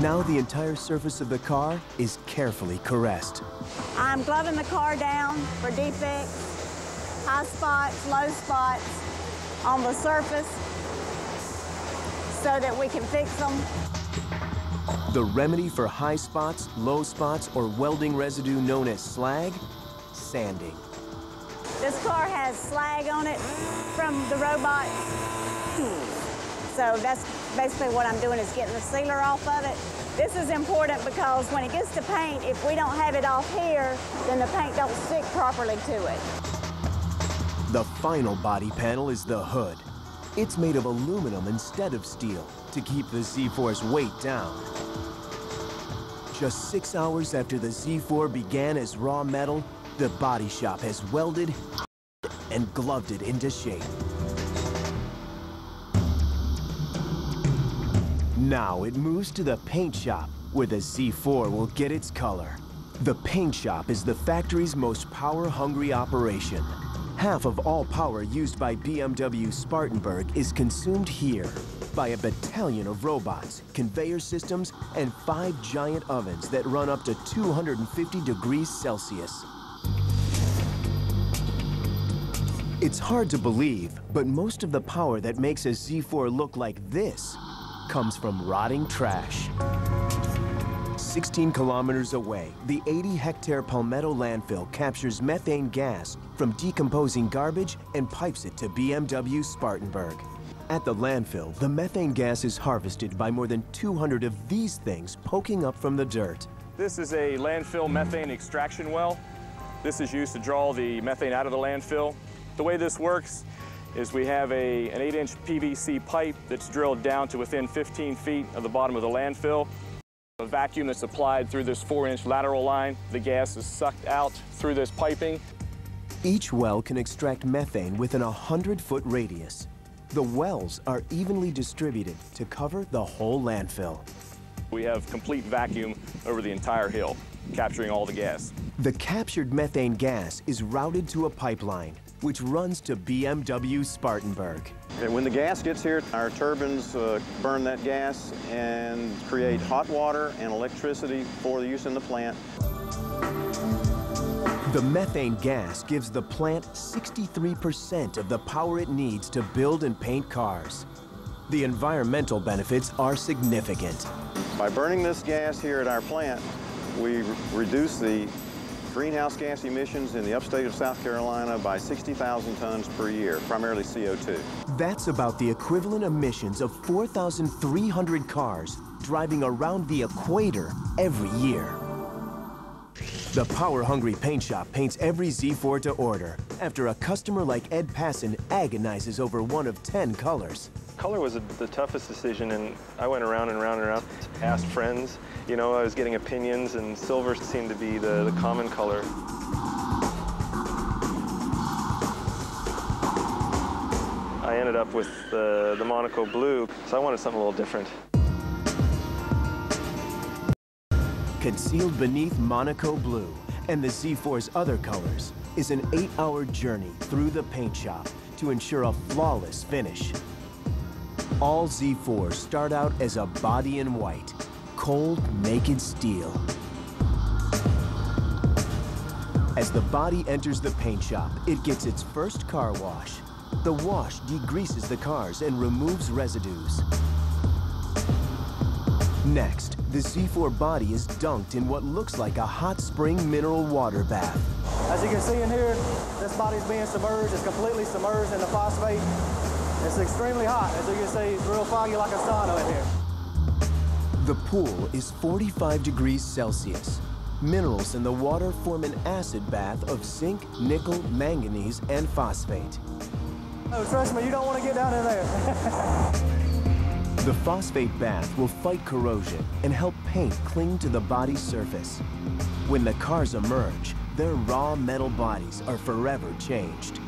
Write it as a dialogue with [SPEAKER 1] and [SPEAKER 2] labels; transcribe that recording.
[SPEAKER 1] Now the entire surface of the car is carefully caressed.
[SPEAKER 2] I'm gloving the car down for defects, high spots, low spots on the surface so that we can fix them.
[SPEAKER 1] The remedy for high spots, low spots, or welding residue known as slag? Sanding.
[SPEAKER 2] This car has slag on it from the robot. So that's basically what I'm doing, is getting the sealer off of it. This is important because when it gets to paint, if we don't have it off here, then the paint don't stick properly to it.
[SPEAKER 1] The final body panel is the hood. It's made of aluminum instead of steel to keep the Z4's weight down. Just 6 hours after the Z4 began as raw metal, the body shop has welded and gloved it into shape. Now it moves to the paint shop, where the Z4 will get its color. The paint shop is the factory's most power-hungry operation. Half of all power used by BMW Spartanburg is consumed here by a battalion of robots, conveyor systems, and 5 giant ovens that run up to 250 degrees Celsius. It's hard to believe, but most of the power that makes a Z4 look like this comes from rotting trash. 16 kilometers away, the 80-hectare Palmetto landfill captures methane gas from decomposing garbage and pipes it to BMW Spartanburg. At the landfill, the methane gas is harvested by more than 200 of these things poking up from the dirt.
[SPEAKER 3] This is a landfill methane extraction well. This is used to draw the methane out of the landfill. The way this works is we have an 8-inch PVC pipe that's drilled down to within 15 feet of the bottom of the landfill. A vacuum that's applied through this 4-inch lateral line. The gas is sucked out through this piping.
[SPEAKER 1] Each well can extract methane within a 100-foot radius. The wells are evenly distributed to cover the whole landfill.
[SPEAKER 3] We have complete vacuum over the entire hill, capturing all the gas.
[SPEAKER 1] The captured methane gas is routed to a pipeline, which runs to BMW Spartanburg.
[SPEAKER 4] And when the gas gets here, our turbines burn that gas and create hot water and electricity for the use in the plant.
[SPEAKER 1] The methane gas gives the plant 63% of the power it needs to build and paint cars. The environmental benefits are significant.
[SPEAKER 4] By burning this gas here at our plant, we reduce the greenhouse gas emissions in the upstate of South Carolina by 60,000 tons per year, primarily CO2.
[SPEAKER 1] That's about the equivalent emissions of 4,300 cars driving around the equator every year. The power-hungry paint shop paints every Z4 to order after a customer like Ed Passon agonizes over one of 10 colors.
[SPEAKER 5] Color was the toughest decision, and I went around and around and around, asked friends. You know, I was getting opinions, and silver seemed to be the common color. I ended up with the Monaco blue, so I wanted something a little different.
[SPEAKER 1] Concealed beneath Monaco blue and the Z4's other colors is an 8-hour journey through the paint shop to ensure a flawless finish. All Z4s start out as a body in white, cold, naked steel. As the body enters the paint shop, it gets its first car wash. The wash degreases the cars and removes residues. Next, the Z4 body is dunked in what looks like a hot spring mineral water bath.
[SPEAKER 6] As you can see in here, this body's being submerged. It's completely submerged in the phosphate. It's extremely hot. As you can see, it's real foggy like a sauna in here.
[SPEAKER 1] The pool is 45 degrees Celsius. Minerals in the water form an acid bath of zinc, nickel, manganese, and phosphate.
[SPEAKER 6] Oh, trust me, you don't want to get down in there.
[SPEAKER 1] The phosphate bath will fight corrosion and help paint cling to the body's surface. When the cars emerge, their raw metal bodies are forever changed.